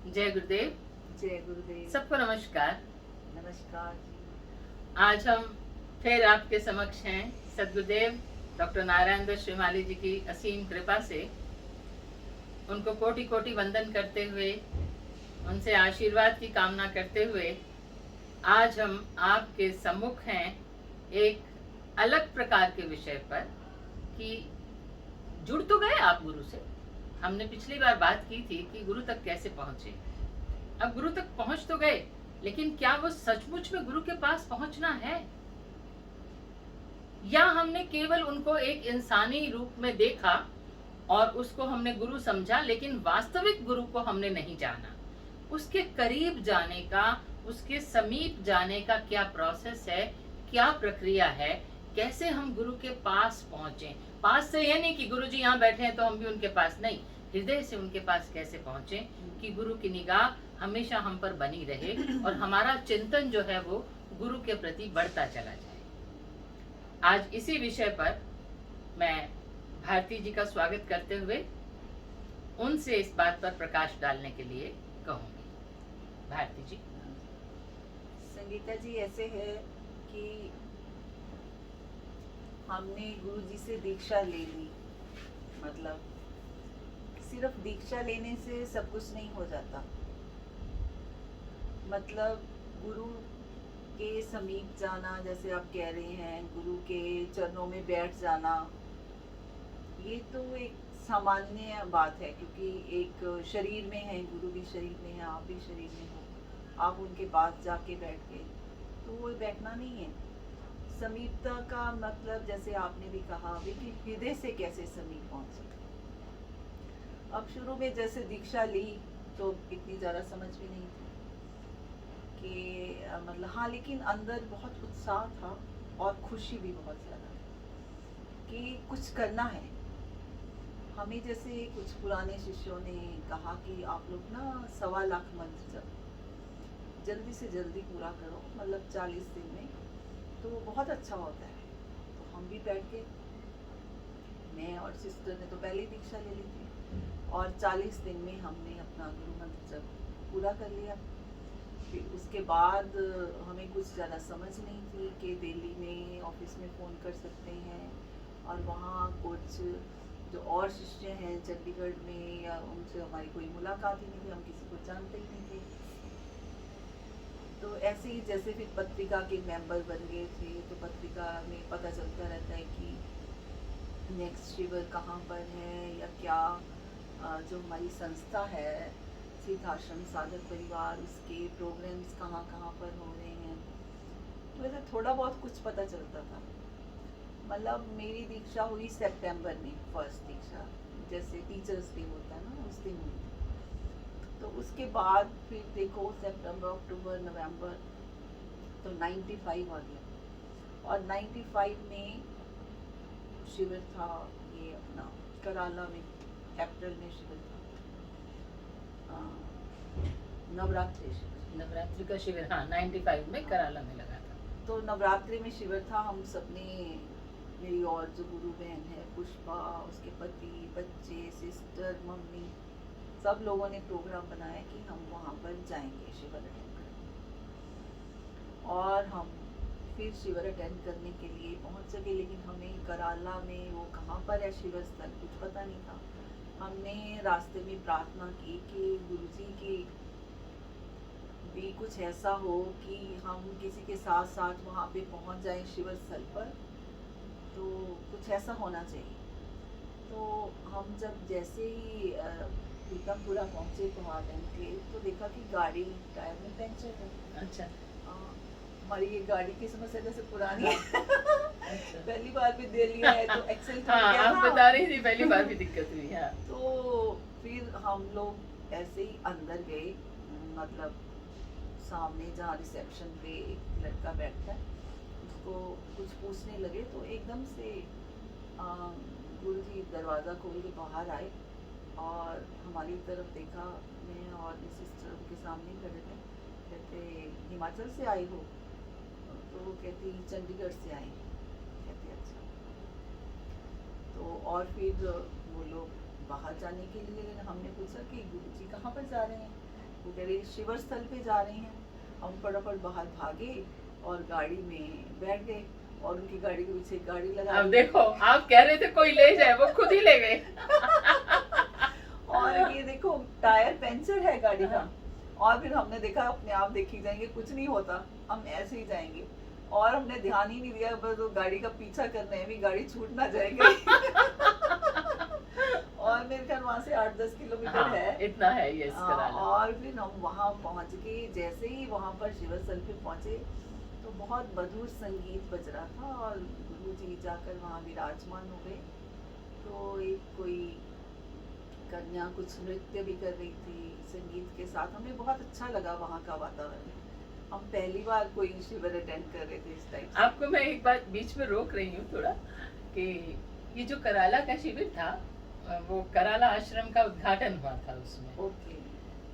जय गुरुदेव। जय गुरुदेव। सबको नमस्कार। नमस्कार जी। आज हम फिर आपके समक्ष हैं। सद्गुरुदेव डॉक्टर नारायण दत्त श्रीमाली जी की असीम कृपा से उनको कोटि कोटि वंदन करते हुए, उनसे आशीर्वाद की कामना करते हुए आज हम आपके सम्मुख हैं एक अलग प्रकार के विषय पर कि जुड़ तो गए आप गुरु से। हमने पिछली बार बात की थी कि गुरु तक कैसे पहुंचे। अब गुरु तक पहुंच तो गए, लेकिन क्या वो सचमुच में गुरु के पास पहुंचना है, या हमने केवल उनको एक इंसानी रूप में देखा और उसको हमने गुरु समझा, लेकिन वास्तविक गुरु को हमने नहीं जाना। उसके करीब जाने का, उसके समीप जाने का क्या प्रोसेस है, क्या प्रक्रिया है, कैसे हम गुरु के पास पहुंचे। पास से ये नहीं कि गुरु जी यहाँ बैठे हैं तो हम भी उनके पास, नहीं, हृदय से उनके पास कैसे पहुंचे कि गुरु की निगाह हमेशा हम पर बनी रहे और हमारा चिंतन जो है वो गुरु के प्रति बढ़ता चला जाए। आज इसी विषय पर मैं भारती जी का स्वागत करते हुए उनसे इस बात पर प्रकाश डालने के लिए कहूंगी। भारती जी। संगीता जी, ऐसे है कि हमने गुरु जी से दीक्षा ले ली। मतलब सिर्फ दीक्षा लेने से सब कुछ नहीं हो जाता। मतलब गुरु के समीप जाना, जैसे आप कह रहे हैं, गुरु के चरणों में बैठ जाना, ये तो एक सामान्य बात है, क्योंकि एक शरीर में है, गुरु भी शरीर में है, आप भी शरीर में हो। आप उनके पास जाके बैठ गए तो वो बैठना नहीं है। समीपता का मतलब, जैसे आपने भी कहा अभी, कि हृदय से कैसे समीप पहुंचे। अब शुरू में जैसे दीक्षा ली तो इतनी ज़्यादा समझ भी नहीं थी कि मतलब, हाँ, लेकिन अंदर बहुत उत्साह था और खुशी भी बहुत ज़्यादा कि कुछ करना है हमें। जैसे कुछ पुराने शिष्यों ने कहा कि आप लोग ना 1.25 मंत्र जल्दी से जल्दी पूरा करो, मतलब 40 दिन में, तो वो बहुत अच्छा होता है। तो हम भी बैठ के, मैं और सिस्टर ने तो पहले ही दीक्षा ले ली थी और 40 दिन में हमने अपना गुरु मंत्र जब पूरा कर लिया। फिर उसके बाद हमें कुछ ज़्यादा समझ नहीं थी कि दिल्ली में ऑफिस में फ़ोन कर सकते हैं और वहाँ कुछ जो और शिष्य हैं चंडीगढ़ में, या उनसे हमारी कोई मुलाकात ही नहीं थी, हम किसी को जानते ही नहीं थे। तो ऐसे ही जैसे फिर पत्रिका के मेंबर बन गए थे, तो पत्रिका में पता चलता रहता है कि नेक्स्ट शिविर कहाँ पर है या क्या। जो हमारी संस्था है सिद्धाश्रम साधक परिवार, उसके प्रोग्राम्स कहाँ कहाँ पर हो रहे हैं, तो ऐसे थोड़ा बहुत कुछ पता चलता था। मतलब मेरी दीक्षा हुई सितंबर में, फर्स्ट दीक्षा, जैसे टीचर्स डे होता है ना, उस दिन हुई। तो उसके बाद फिर देखो सितंबर, अक्टूबर, नवंबर, तो 95 आ गया। और 95 में शिविर था ये अपना कराला में, अप्रैल में शिविर था, नवरात्रि शिविर। नवरात्रि का शिविर, हाँ, 95 में कराला में लगा था। तो नवरात्रि में शिविर था। हम सबने, मेरी और जो गुरु बहन है पुष्पा, उसके पति, बच्चे, सिस्टर, मम्मी, सब लोगों ने प्रोग्राम बनाया कि हम वहाँ पर जाएंगे शिविर अटेंड करने। और हम फिर शिविर अटेंड करने के लिए पहुँच सके, लेकिन हमें कराला में वो कहाँ पर है शिविर स्थल कुछ पता नहीं था। हमने रास्ते में प्रार्थना की कि गुरुजी की भी कुछ ऐसा हो कि हम किसी के साथ साथ वहाँ पे पहुँच जाएं शिविर स्थल पर, तो कुछ ऐसा होना चाहिए। तो हम जब जैसे ही पीतमपुरा पहुँचे पहाड़ के, तो देखा कि गाड़ी टायर में पंचर है। अच्छा। हमारी ये गाड़ी की समस्या जैसे पुरानी है। अच्छा। पहली बार भी दे लिया है तो एक्सेल टूट हाँ, गया आप था। बता रही थी पहली बार भी दिक्कत हुई। हाँ। तो फिर हम लोग ऐसे ही अंदर गए, मतलब सामने जहाँ रिसेप्शन पे एक लड़का बैठता है, उसको कुछ पूछने लगे, तो एकदम से गुरु जी दरवाज़ा खोल के बाहर आए और हमारी तरफ देखा। मैं और मेरी सिस्टर उनके सामने खड़े थे। कहते, हिमाचल से आए हो? तो वो कहती, चंडीगढ़ से आई। कहते, अच्छा। तो और फिर वो लोग बाहर जाने के लिए, हमने पूछा कि गुरु जी कहाँ पर जा रहे हैं? वो कह रही शिवर स्थल पे जा रहे हैं। हम फटाफट बाहर भागे और गाड़ी में बैठ गए और उनकी गाड़ी के पीछे गाड़ी लगा अब दी। देखो, आप कह रहे थे कोई ले जाए, वो खुद ही ले गए। और ये देखो टायर पंचर है गाड़ी का। हाँ। और फिर हमने देखा अपने आप देखी जाएंगे, कुछ नहीं होता, हम ऐसे ही जाएंगे। और हमने ध्यान ही नहीं दिया, बस वो गाड़ी का पीछा करने में भी गाड़ी छूट ना जाएगी। और मेरे ख्याल वहां से 8-10 किलोमीटर हाँ, है। इतना है ये कराला। और फिर हम वहां पहुंच गए। जैसे ही वहां पर शिवर स्थल पे पहुंचे तो बहुत मधुर संगीत बज रहा था और गुरु जी जाकर वहां विराजमान हो गए। तो एक कोई कन्या कुछ नृत्य भी कर रही थी संगीत के साथ। हमें बहुत अच्छा लगा वहाँ का वातावरण। हम पहली बार कोई शिविर अटेंड कर रहे थे इस टाइप से। आपको मैं एक बात बीच में रोक रही हूँ थोड़ा, कि ये जो कराला का शिविर था, वो कराला आश्रम का उद्घाटन हुआ था उसमें। ओके।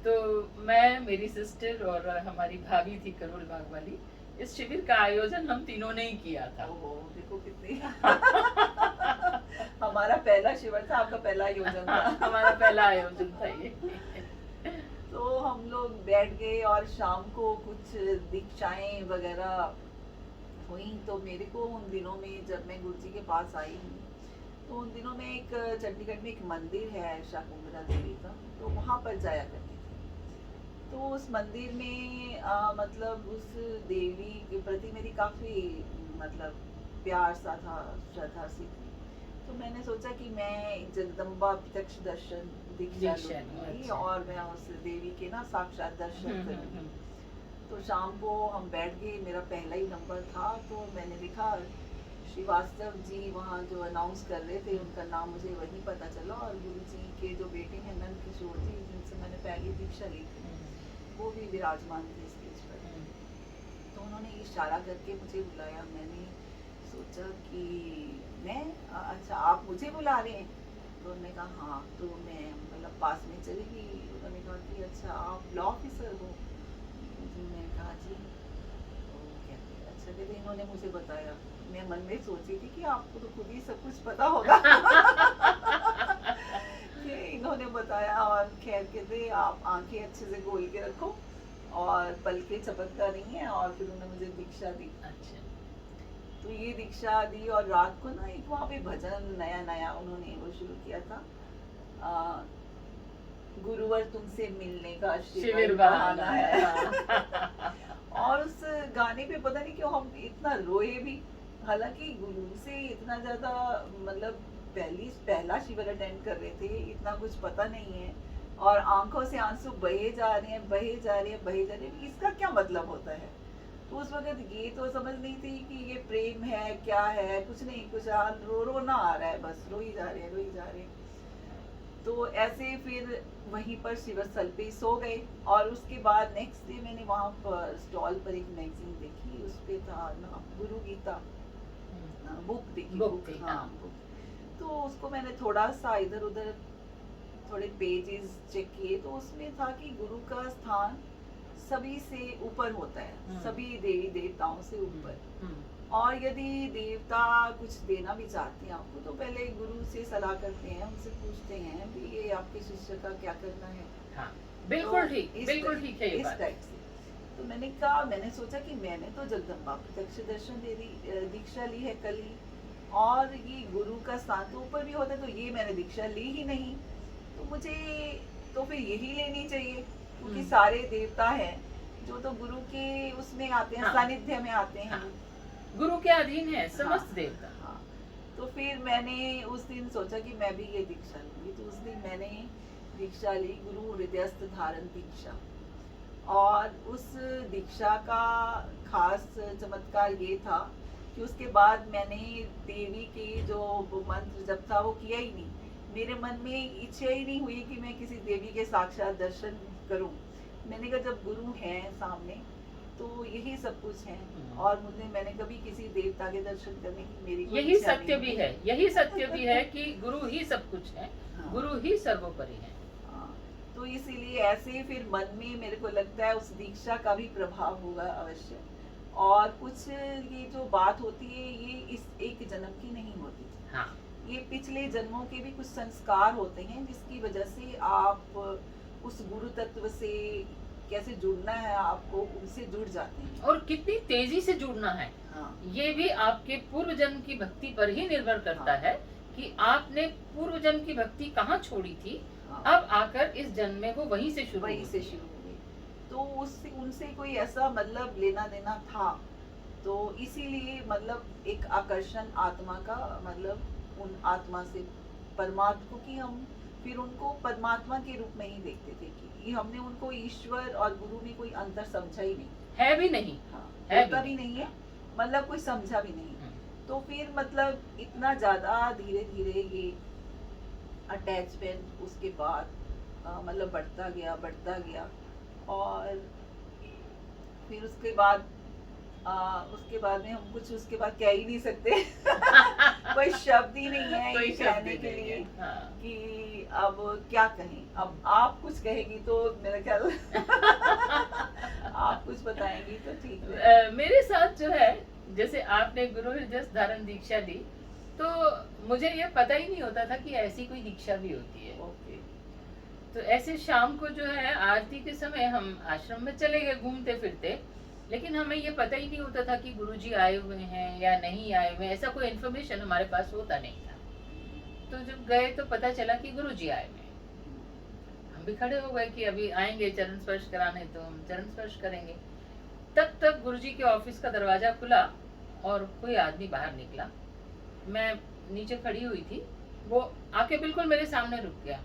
तो मैं, मेरी सिस्टर और हमारी भाभी थी करोल बाग वाली, इस शिविर का आयोजन हम तीनों ने ही किया था। ओहो, देखो कितनी हमारा पहला शिविर था, आपका पहला आयोजन था। हमारा पहला आयोजन था ये। तो हम लोग बैठ गए और शाम को कुछ दीक्षाएं वगैरह हुई। तो मेरे को उन दिनों में जब मैं गुरु जी के पास आई हूँ, तो उन दिनों में एक चंडीगढ़ में एक मंदिर है शाकुंभला देवी का, तो वहाँ पर जाया करती थी। तो उस मंदिर में मतलब उस देवी के प्रति मेरी काफ़ी मतलब प्यार सा था, श्रद्धा सी थी। तो मैंने सोचा कि मैं जगदम्बा प्रत्यक्ष दर्शन दीक्षा लूंगी अच्छा। और मैं उस देवी के ना साक्षात दर्शन करूंगी। तो शाम को हम बैठ गए, मेरा पहला ही नंबर था। तो मैंने देखा श्रीवास्तव जी वहाँ जो अनाउंस कर रहे थे, उनका नाम मुझे वहीं पता चला। और गुरु जी के जो बेटे हैं नंद किशोर जी, जिनसे मैंने पहली दीक्षा ली थी, वो भी विराजमान थे स्टेज पर। तो उन्होंने इशारा करके मुझे बुलाया। मैंने सोचा कि मैं अच्छा आप मुझे बुला रहे हैं? तो उन्होंने कहा हाँ। तो मैं मतलब पास में चली गई। उन्होंने कहा कि अच्छा आप लॉ ऑफिसर हो? तो मैं कहा जी। तो कहते अच्छा, कहते इन्होंने मुझे बताया। मैं मन में सोची थी कि आपको तो खुद ही सब कुछ पता होगा। कि इन्होंने बताया। और खैर कहते आप आंखें अच्छे से खोल के रखो और पलके झपकता नहीं है। और फिर उन्होंने मुझे दीक्षा दी। अच्छा। तो ये दीक्षा दी और रात को ना एक वहाँ पे भजन नया नया उन्होंने वो शुरू किया था, गुरुवर तुमसे मिलने का शिविर बहाना है। हाँ। और उस गाने पे पता नहीं क्यों हम इतना रोए भी। हालांकि गुरु से इतना ज्यादा मतलब पहला शिविर अटेंड कर रहे थे, इतना कुछ पता नहीं है। और आंखों से आंसू बहे जा रहे हैं, बहे जा रहे हैं, बहे जा रहे हैं। इसका क्या मतलब होता है? तो उस वक्त ये तो समझ नहीं थी कि ये प्रेम है क्या है, कुछ नहीं, कुछ रोना आ रहा है, बस रो ही जा रहे हैं, रो ही जा रहे हैं। तो ऐसे फिर वहीं पर शिविर स्थल पे सो गए। और उसके बाद नेक्स्ट डे मैंने वहाँ पर स्टॉल पर एक मैगजीन देखी, उस पे था ना गुरु गीता बुक देखी। बुक थी, हाँ हाँ। बुक। तो उसको मैंने थोड़ा सा इधर उधर थोड़े पेजेस चेक किए। तो उसमें था कि गुरु का स्थान सभी से ऊपर होता है, सभी देवी देवताओं से ऊपर। और यदि देवता कुछ देना भी चाहते हैं आपको, तो पहले गुरु से सलाह करते हैं, उनसे पूछते हैं कि ये आपके शिष्य का क्या करना है। हाँ, बिल्कुल तो ठीक, बिल्कुल ठीक है ये इस बात। टाइप से। तो मैंने कहा, मैंने सोचा कि मैंने तो जगदम्बा प्रत्यक्ष दर्शन दीक्षा ली है कल ही, और ये गुरु का स्थान तो ऊपर भी होता है, तो ये मैंने दीक्षा ली ही नहीं, तो मुझे तो फिर यही लेनी चाहिए, क्योंकि सारे देवता हैं जो तो गुरु के उसमें आते हैं, हाँ। सानिध्य में आते हैं। हाँ। गुरु के अधीन है समस्त हाँ। देवता। हाँ। तो फिर मैंने उस दिन सोचा कि मैं भी ये दीक्षा लूंगी। तो उस दिन मैंने दीक्षा ली, गुरु हृदयस्थ धारण दीक्षा। और उस दीक्षा का खास चमत्कार ये था कि उसके बाद मैंने देवी के जो मंत्र जप था वो किया ही नहीं। मेरे मन में इच्छा ही नहीं हुई कि मैं किसी देवी के साक्षात दर्शन करूं। मैंने कहा जब गुरु हैं सामने तो यही सब कुछ है, और मैंने कभी किसी देवता के दर्शन करने की मेरी कोई यही इच्छा सत्य नहीं भी है, यही सत्य भी है कि गुरु ही सब कुछ है। हाँ। गुरु ही सर्वोपरि है। हाँ, तो इसीलिए ऐसे फिर मन में मेरे को लगता है उस दीक्षा का भी प्रभाव होगा अवश्य। और कुछ ये जो बात होती है ये इस एक जन्म की नहीं होती। हाँ। ये पिछले जन्मों के भी कुछ संस्कार होते हैं जिसकी वजह से आप उस गुरु तत्व से कैसे जुड़ना है आपको, उनसे जुड़ जाते हैं। और कितनी तेजी से जुड़ना है, हाँ ये भी आपके पूर्व जन्म की भक्ति पर ही निर्भर करता हाँ। है कि आपने पूर्व जन्म की भक्ति कहाँ छोड़ी थी, हाँ अब आकर इस जन्म में वो वहीं से शुरू वहीं हुई से है। शुरू हुई। तो उससे उनसे कोई ऐसा मतलब लेना देना था, तो इसीलिए मतलब एक आकर्षण आत्मा का, मतलब उन आत्मा से परमात्मा को, कि हम फिर उनको परमात्मा के रूप में ही देखते थे, कि हमने उनको ईश्वर और गुरु में कोई अंतर समझा ही नहीं। है भी नहीं। हाँ है होता भी भी नहीं है, मतलब कोई समझा भी नहीं। हम्म। तो फिर मतलब इतना ज्यादा धीरे धीरे ये अटैचमेंट उसके बाद मतलब बढ़ता गया। और फिर उसके बाद में हम कुछ उसके बाद कह ही नहीं सकते कोई शब्द ही नहीं है कोई ये शब्द कहने ही के नहीं लिए है। हाँ। कि अब क्या कहें। अब आप कुछ कहेगी तो मेरा ख्याल आप कुछ बताएंगी तो ठीक है। मेरे साथ जो है, जैसे आपने गुरु हृदय धारण दीक्षा ली, तो मुझे ये पता ही नहीं होता था कि ऐसी कोई दीक्षा भी होती है। ओके। तो ऐसे शाम को जो है आरती के समय हम आश्रम में चले गए घूमते फिरते, लेकिन हमें ये पता ही नहीं होता था कि गुरुजी आए हुए हैं या नहीं आए हुए हैं, ऐसा कोई इन्फॉर्मेशन हमारे पास होता नहीं था। तो जब गए तो पता चला कि गुरुजी आए हुए हैं। हम भी खड़े हो गए कि अभी आएंगे चरण स्पर्श कराने, तो हम चरण स्पर्श करेंगे। तब तक गुरुजी के ऑफिस का दरवाजा खुला और कोई आदमी बाहर निकला। मैं नीचे खड़ी हुई थी, वो आके बिल्कुल मेरे सामने रुक गया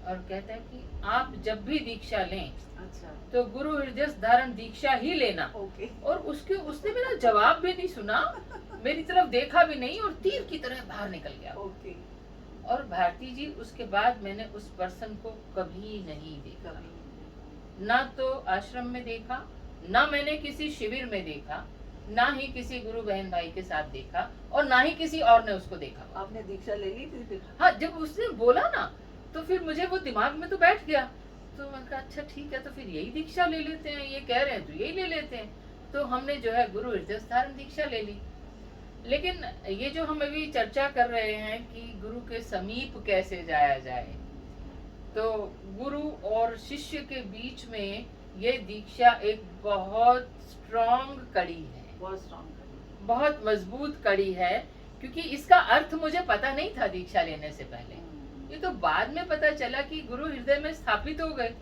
और कहता है कि आप जब भी दीक्षा लें अच्छा। तो गुरु हृदय धारण दीक्षा ही लेना। ओके। और उसने मेरा जवाब भी नहीं सुना, मेरी तरफ देखा भी नहीं और तीर की तरह बाहर निकल गया। ओके। और भारती जी, उसके बाद मैंने उस पर्सन को कभी नहीं देखा, कभी ना तो आश्रम में देखा, ना मैंने किसी शिविर में देखा, ना ही किसी गुरु बहन भाई के साथ देखा, और ना ही किसी और ने उसको देखा। आपने दीक्षा ले ली थी फिर? हाँ, जब उसने बोला ना तो फिर मुझे वो दिमाग में तो बैठ गया। तो मैंने कहा अच्छा ठीक है, तो फिर यही दीक्षा ले लेते हैं, ये कह रहे हैं तो यही ले लेते हैं। तो हमने जो है गुरु हृदय धारण दीक्षा ले ली। लेकिन ये जो हम अभी चर्चा कर रहे हैं कि गुरु के समीप कैसे जाया जाए, तो गुरु और शिष्य के बीच में ये दीक्षा एक बहुत स्ट्रॉन्ग कड़ी है, बहुत स्ट्रॉन्ग। बहुत मजबूत कड़ी है। क्योंकि इसका अर्थ मुझे पता नहीं था दीक्षा लेने से पहले, ये तो बाद में पता चला कि गुरु हृदय में स्थापित हो गए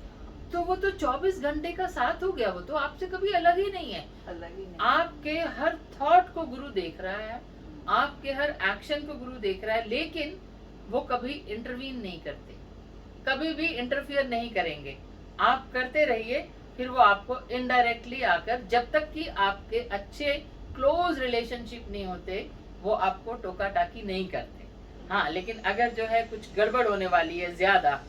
तो वो तो 24 घंटे का साथ हो गया, वो तो आपसे कभी अलग ही नहीं है। अलग ही नहीं। आपके हर थॉट को गुरु देख रहा है, आपके हर एक्शन को गुरु देख रहा है, लेकिन वो कभी इंटरवीन नहीं करते, कभी भी इंटरफियर नहीं करेंगे। आप करते रहिए, फिर वो आपको इनडायरेक्टली आकर, जब तक कि आपके अच्छे क्लोज रिलेशनशिप नहीं होते, वो आपको टोका टाकी नहीं करते। हाँ, लेकिन अगर जो है कुछ गड़बड़ होने वाली है ज्यादा,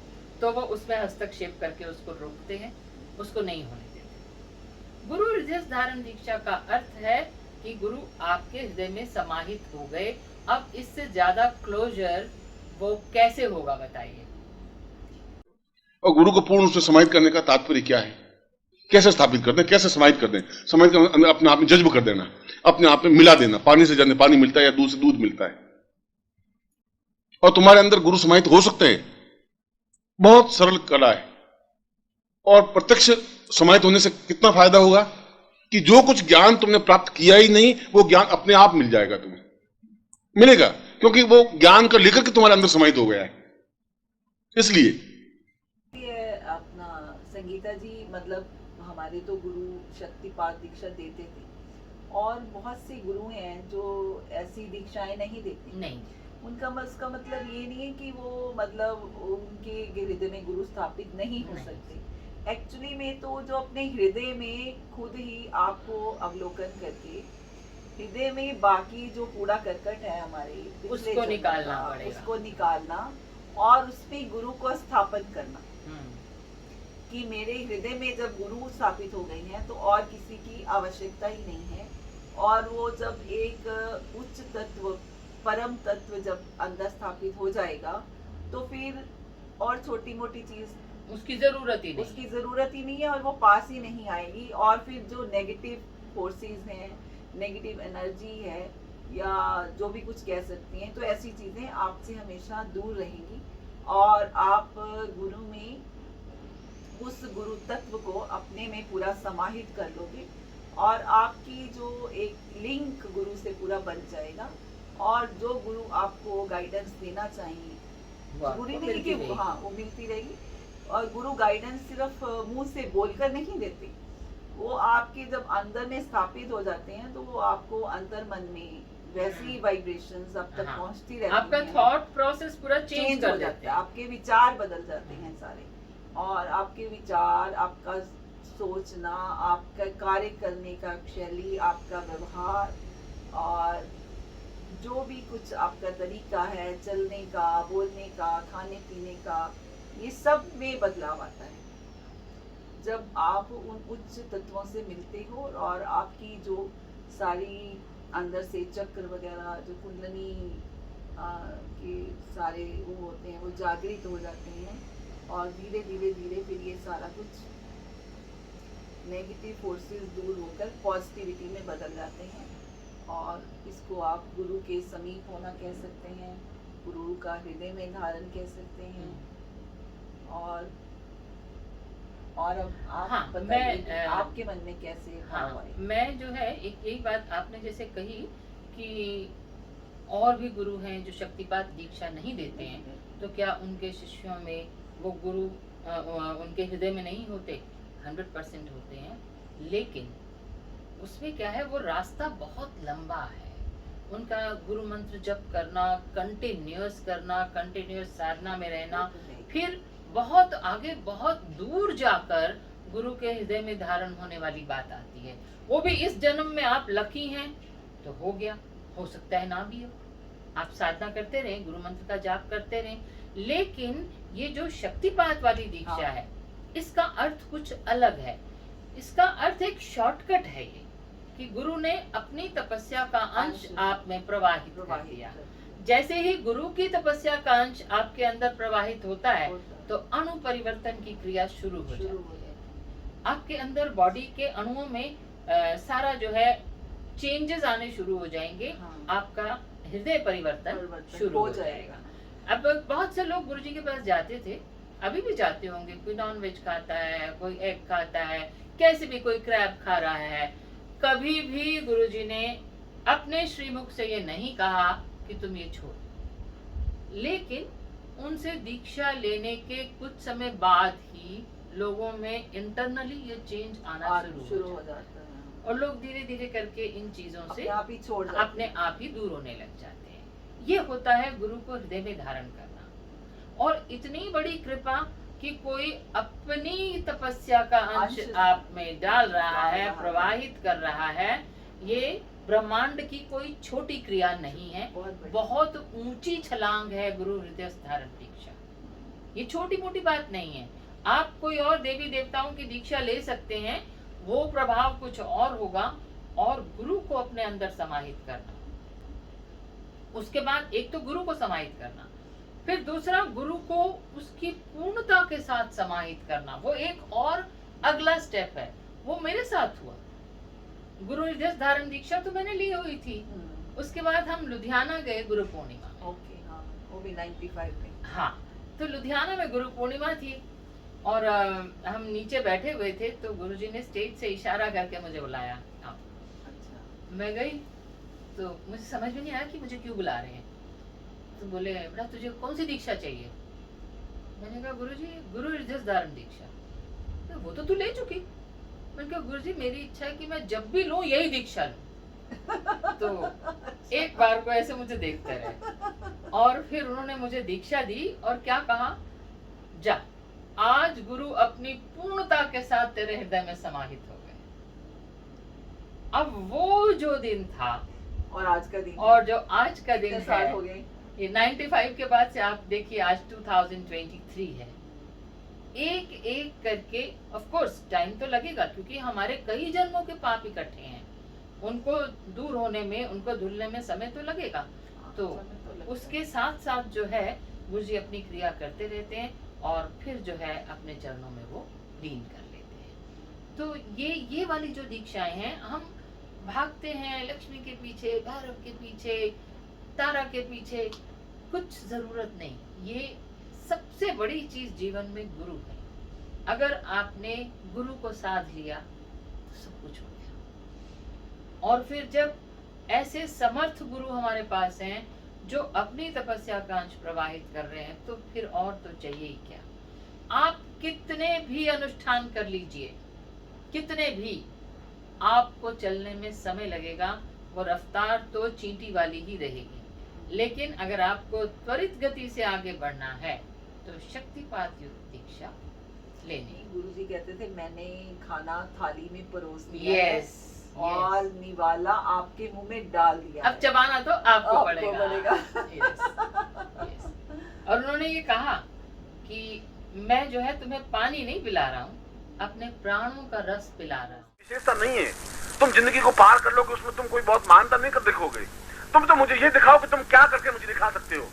तो वो उसमें हस्तक्षेप करके उसको रोकते हैं, उसको नहीं होने देते। गुरु हृदय धारण दीक्षा का अर्थ है कि गुरु आपके हृदय में समाहित हो गए। अब इससे ज्यादा क्लोजर वो कैसे होगा बताइए। और गुरु को पूर्ण रूप से समाहित करने का तात्पर्य क्या है? कैसे स्थापित कर दें, कैसे समाहित कर दें? समाहित कर अपने आप में जज्ब कर देना, अपने आप में मिला देना। पानी से जैसे पानी मिलता है या दूध से दूध मिलता है, और तुम्हारे अंदर गुरु समाहित हो सकते हैं। बहुत सरल कला है। और प्रत्यक्ष समाहित होने से कितना फायदा होगा कि जो कुछ ज्ञान तुमने प्राप्त किया ही नहीं, वो ज्ञान अपने आप मिल जाएगा, तुम्हें मिलेगा, क्योंकि वो ज्ञान का लेकर के तुम्हारे अंदर समाहित हो गया है। इसलिए अपना संगीता जी, मतलब हमारे तो गुरु शक्तिपात दीक्षा देते थे, और बहुत से गुरु हैं जो ऐसी दीक्षाएं नहीं देते। नहीं, उनका उसका मतलब ये नहीं है कि वो मतलब उनके हृदय में गुरु स्थापित नहीं हो सकते। एक्चुअली में तो जो अपने हृदय में खुद ही आपको अवलोकन करके हृदय में बाकी जो कूड़ा करकट है हमारे, उसको निकालना पड़ेगा, उसको निकालना और उसमें गुरु को स्थापित करना। कि मेरे हृदय में जब गुरु स्थापित हो गए हैं तो और किसी की आवश्यकता ही नहीं है। और वो जब एक उच्च तत्व, परम तत्व जब अंदर स्थापित हो जाएगा, तो फिर और छोटी मोटी चीज उसकी जरूरत ही नहीं, उसकी जरूरत ही नहीं है, और वो पास ही नहीं आएगी। और फिर जो नेगेटिव फोर्सेस हैं, नेगेटिव एनर्जी है, या जो भी कुछ कह सकती हैं, तो ऐसी चीजें आपसे हमेशा दूर रहेंगी। और आप गुरु में उस गुरु तत्व को अपने में पूरा समाहित कर लोगे और आपकी जो एक लिंक गुरु से पूरा बन जाएगा और जो गुरु आपको गाइडेंस देना चाहिए, वो आपको जरूरी नहीं मिलती कि रहेगी। हाँ वो मिलती रहेगी। और गुरु गाइडेंस सिर्फ मुंह से बोलकर नहीं देते, वो आपके जब अंदर में स्थापित हो जाते हैं तो वो आपको अंतर मन में वैसी वाइब्रेशंस अब तक हाँ, पहुंचती रहती आपका हैं। थॉट प्रोसेस पूरा चेंज चेंज कर हो देते जाता है, हैं। आपके विचार बदल जाते हैं सारे, और आपके विचार, आपका सोचना, आपका कार्य करने का शैली, आपका व्यवहार और जो भी कुछ आपका तरीका है चलने का, बोलने का, खाने पीने का, ये सब में बदलाव आता है जब आप उन उच्च तत्वों से मिलते हो और आपकी जो सारी अंदर से चक्र वगैरह जो कुंडली के सारे वो होते हैं वो जागृत हो जाते हैं और धीरे धीरे धीरे फिर ये सारा कुछ नेगेटिव फोर्सेस दूर होकर पॉजिटिविटी में बदल जाते हैं। और इसको आप गुरु के समीप होना कह सकते हैं, गुरु का हृदय में धारण कह सकते हैं। और अब आप हाँ, बताइए मैं, आपके मन में कैसे भाव हाँ, आए? मैं जो है एक यही बात आपने जैसे कही कि और भी गुरु हैं जो शक्तिपात दीक्षा नहीं देते हैं, तो क्या उनके शिष्यों में वो गुरु उनके हृदय में नहीं होते? 100% होते हैं, लेकिन उसमें क्या है, वो रास्ता बहुत लंबा है। उनका गुरु मंत्र जप करना, कंटिन्यूअस करना, कंटिन्यूअस साधना में रहना, फिर बहुत आगे बहुत दूर जाकर गुरु के हृदय में धारण होने वाली बात आती है। वो भी इस जन्म में आप लकी हैं तो हो गया, हो सकता है ना भी हो। आप साधना करते रहें, गुरु मंत्र का जाप करते रहें, लेकिन ये जो शक्तिपात वाली दीक्षा हाँ। है, इसका अर्थ कुछ अलग है। इसका अर्थ एक शॉर्टकट है ये, कि गुरु ने अपनी तपस्या का अंश आप में प्रवाहित कर दिया। जैसे ही गुरु की तपस्या का अंश आपके अंदर प्रवाहित होता है तो अणु परिवर्तन की क्रिया शुरू हो जाती है। आपके अंदर बॉडी के अणुओं में सारा जो है चेंजेस आने शुरू हो जाएंगे। हाँ। आपका हृदय परिवर्तन शुरू हो जाएगा। अब बहुत से लोग गुरुजी के पास जाते थे, अभी भी जाते होंगे। कोई नॉन वेज खाता है, कोई एग खाता है, कैसे भी कोई क्रैब खा रहा है। कभी भी गुरुजी ने अपने श्रीमुख से ये नहीं कहा कि तुम ये छोड़, लेकिन उनसे दीक्षा लेने के कुछ समय बाद ही लोगों में इंटरनली ये चेंज आना शुरू हो जाता है और लोग धीरे धीरे करके इन चीजों से अपने आप ही दूर होने लग जाते हैं। ये होता है गुरु को हृदय में धारण करना। और इतनी बड़ी कृपा कि कोई अपनी तपस्या का अंश आप में डाल रहा है, प्रवाहित कर रहा है। ये ब्रह्मांड की कोई छोटी क्रिया नहीं है, बहुत ऊंची छलांग है गुरु हृदय धारण दीक्षा। ये छोटी मोटी बात नहीं है। आप कोई और देवी देवताओं की दीक्षा ले सकते हैं, वो प्रभाव कुछ और होगा। और गुरु को अपने अंदर समाहित करना, उसके बाद एक तो गुरु को समाहित करना, फिर दूसरा गुरु को उसकी पूर्णता के साथ समाहित करना, वो एक और अगला स्टेप है। वो मेरे साथ हुआ। गुरु हृदय धारण दीक्षा तो मैंने ली हुई थी। उसके बाद हम लुधियाना गए गुरु पूर्णिमा। वो भी 95 में। हाँ, तो लुधियाना में गुरु पूर्णिमा थी और हम नीचे बैठे हुए थे, तो गुरुजी ने स्टेज से इशारा करके मुझे बुलाया। अच्छा। मैं गई तो मुझे समझ में नहीं आया कि मुझे क्यों बुला रहे हैं। तो बोले, बेटा तुझे कौन सी दीक्षा चाहिए? मैंने कहा गुरुजी गुरु हृदय धारण दीक्षा। तो वो तो तू ले चुकी। मैंने कहा गुरुजी मेरी इच्छा है कि मैं जब भी लूं यही दीक्षा लूं। तो एक बार को ऐसे मुझे देखते रहे और फिर उन्होंने मुझे दीक्षा दी और क्या कहा, जा आज गुरु अपनी पूर्णता के साथ तेरे हृदय में समाहित हो गए। अब वो जो दिन था और आज का दिन, और जो आज का दिन साल है, हो गए। ये 95 के बाद से आप देखिए आज 2023 है। एक एक करके ऑफ कोर्स टाइम तो लगेगा, क्योंकि हमारे कई जन्मों के पाप इकट्ठे हैं, उनको दूर होने में, उनको धुलने में समय तो लगेगा। तो उसके साथ साथ जो है गुरुजी अपनी क्रिया करते रहते हैं और फिर जो है अपने चरणों में वो लीन कर लेते हैं। तो ये वाली जो दीक्षाएं हैं, हम भागते हैं लक्ष्मी के पीछे, भैरव के पीछे, तारा के पीछे, कुछ जरूरत नहीं। ये सबसे बड़ी चीज जीवन में गुरु है। अगर आपने गुरु को साध लिया तो सब कुछ हो गया। और फिर जब ऐसे समर्थ गुरु हमारे पास हैं जो अपनी तपस्या का अंश प्रवाहित कर रहे हैं, तो फिर और तो चाहिए ही क्या। आप कितने भी अनुष्ठान कर लीजिए, कितने भी, आपको चलने में समय लगेगा, वो रफ्तार तो चींटी वाली ही रहेगी। लेकिन अगर आपको त्वरित गति से आगे बढ़ना है तो शक्तिपात युक्त दीक्षा लेनी। गुरुजी कहते थे मैंने खाना थाली में परोस दिया यस, और निवाला आपके मुंह में डाल दिया अब चबाना तो आपको आपको पड़ेगा। Yes, yes. और उन्होंने ये कहा कि मैं जो है तुम्हें पानी नहीं पिला रहा हूँ, अपने प्राणों का रस पिला रहा हूँ। विशेषता नहीं है, तुम जिंदगी को पार कर लोगे, उसमें तुम कोई बहुत मानता नहीं कर दिखोगे। तुम तो मुझे ये दिखाओ कि तुम क्या करके मुझे दिखा सकते हो।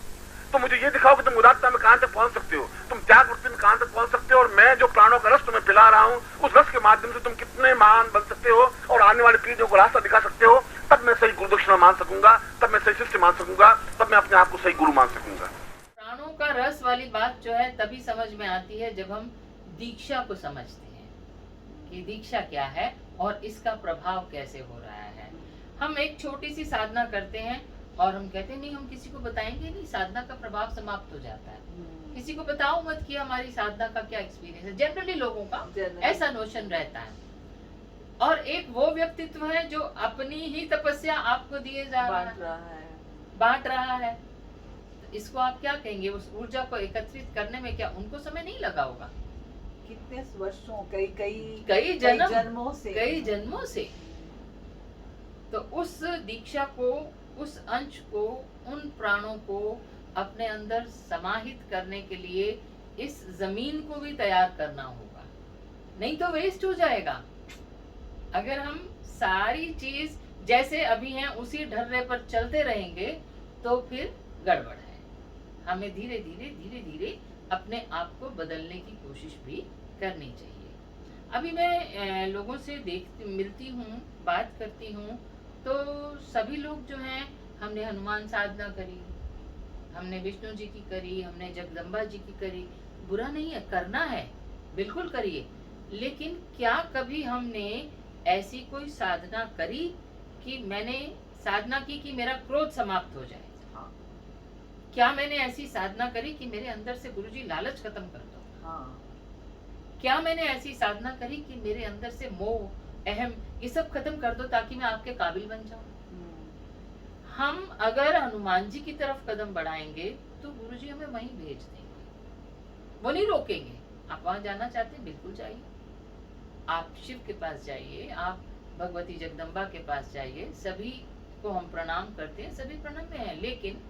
तुम मुझे ये दिखाओ कि तुम उदारता में कहां तक पहुंच सकते हो, तुम त्याग वृत्ति में कहां तक पहुंच सकते हो। और मैं जो प्राणों का रस तुम्हें पिला रहा हूँ, उस रस के माध्यम से तुम कितने महान बन सकते हो और आने वाली पीढ़ियों को रास्ता दिखा सकते हो। तब मैं सही गुरुदक्षिणा मान सकूंगा, तब मैं सही शिष्य मान सकूंगा, तब मैं अपने आप को सही गुरु मान सकूंगा। प्राणों का रस वाली बात जो है तभी समझ में आती है जब हम दीक्षा को समझते हैं कि दीक्षा क्या है और इसका प्रभाव कैसे हो रहा है। हम एक छोटी सी साधना करते हैं और हम कहते हैं नहीं, हम किसी को बताएंगे नहीं, साधना का प्रभाव समाप्त हो जाता है। किसी को बताओ मत कि हमारी साधना का क्या एक्सपीरियंस है। जनरली लोगों का ऐसा नोशन रहता है। और एक वो व्यक्तित्व है जो अपनी ही तपस्या आपको दिए जा बांट रहा है। तो इसको आप क्या कहेंगे? उस ऊर्जा को एकत्रित करने में क्या उनको समय नहीं लगा होगा? कितने वर्षों, कई जन्मों से। तो उस दीक्षा को, उस अंश को, उन प्राणों को अपने अंदर समाहित करने के लिए इस जमीन को भी तैयार करना होगा, नहीं तो वेस्ट हो जाएगा। अगर हम सारी चीज जैसे अभी हैं उसी ढर्रे पर चलते रहेंगे तो फिर गड़बड़ है। हमें धीरे धीरे अपने आप को बदलने की कोशिश भी करनी चाहिए। अभी मैं लोगों से मिलती हूँ, बात करती हूँ, तो सभी लोग जो हैं, हमने हनुमान साधना करी, हमने विष्णु जी की करी, हमने जगदम्बा जी की करी। बुरा नहीं है, करना है, बिल्कुल करिए। लेकिन क्या कभी हमने ऐसी कोई साधना करी कि मैंने साधना की कि मेरा क्रोध समाप्त हो जाए? हाँ। क्या मैंने ऐसी साधना करी कि मेरे अंदर से गुरुजी लालच खत्म कर दो? हाँ। क्या मैंने ऐसी साधना करी कि मेरे अंदर से मोह, अहम, ये सब खत्म कर दो ताकि मैं आपके काबिल बन जाऊं? हम अगर हनुमान जी की तरफ कदम बढ़ाएंगे तो गुरुजी हमें वहीं भेज देंगे, वो नहीं रोकेंगे। आप वहां जाना चाहते हैं, बिल्कुल जाइए। आप शिव के पास जाइए, आप भगवती जगदम्बा के पास जाइए। सभी को हम प्रणाम करते हैं, सभी प्रणाम में हैं, लेकिन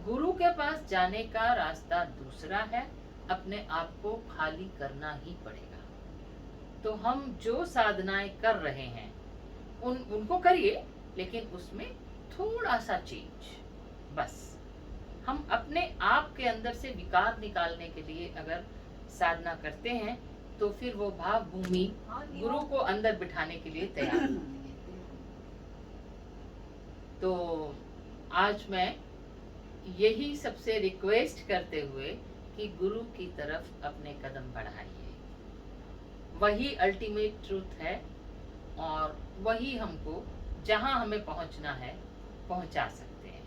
गुरु के पास जाने का रास्ता दूसरा है। अपने आप को खाली करना ही पड़ेगा। तो हम जो साधनाएं कर रहे हैं उनको करिए, लेकिन उसमें थोड़ा सा चेंज, बस। हम अपने आप के अंदर से विकार निकालने के लिए अगर साधना करते हैं तो फिर वो भाव भूमि गुरु को अंदर बिठाने के लिए तैयार होती है। तो आज मैं यही सबसे रिक्वेस्ट करते हुए कि गुरु की तरफ अपने कदम बढ़ाइए। वही अल्टीमेट ट्रूथ है और वही हमको जहां हमें पहुंचना है पहुंचा सकते हैं।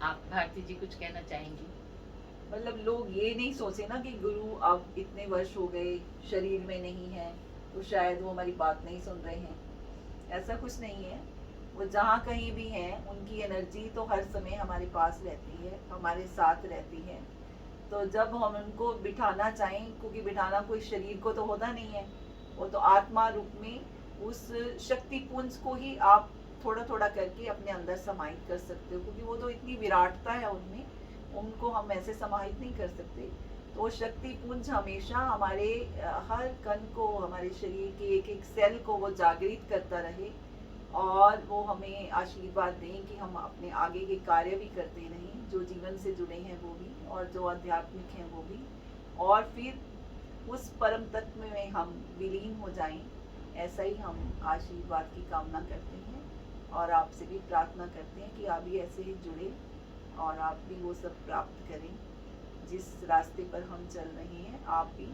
आप भारती जी कुछ कहना चाहेंगी? मतलब लोग ये नहीं सोचे ना कि गुरु अब इतने वर्ष हो गए शरीर में नहीं है तो शायद वो हमारी बात नहीं सुन रहे हैं। ऐसा कुछ नहीं है। वो जहाँ कहीं भी हैं, उनकी एनर्जी तो हर समय हमारे पास रहती है, हमारे साथ रहती है। तो जब हम उनको बिठाना चाहें, क्योंकि बिठाना कोई शरीर को तो होता नहीं है, वो तो आत्मा रूप में उस शक्ति पुंज को ही आप थोड़ा थोड़ा करके अपने अंदर समाहित कर सकते हो, क्योंकि वो तो इतनी विराटता है उनमें, उनको हम ऐसे समाहित नहीं कर सकते। तो वो शक्ति पुंज हमेशा हमारे हर कण को, हमारे शरीर के एक एक सेल को वो जागृत करता रहे और वो हमें आशीर्वाद दें कि हम अपने आगे के कार्य भी करते रहें, जो जीवन से जुड़े हैं वो भी और जो आध्यात्मिक हैं वो भी, और फिर उस परम तत्व में हम विलीन हो जाएं। ऐसा ही हम आशीर्वाद की कामना करते हैं और आपसे भी प्रार्थना करते हैं कि आप भी ऐसे ही जुड़े और आप भी वो सब प्राप्त करें जिस रास्ते पर हम चल रहे हैं आप भी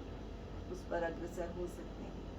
उस पर अग्रसर हो सकते हैं।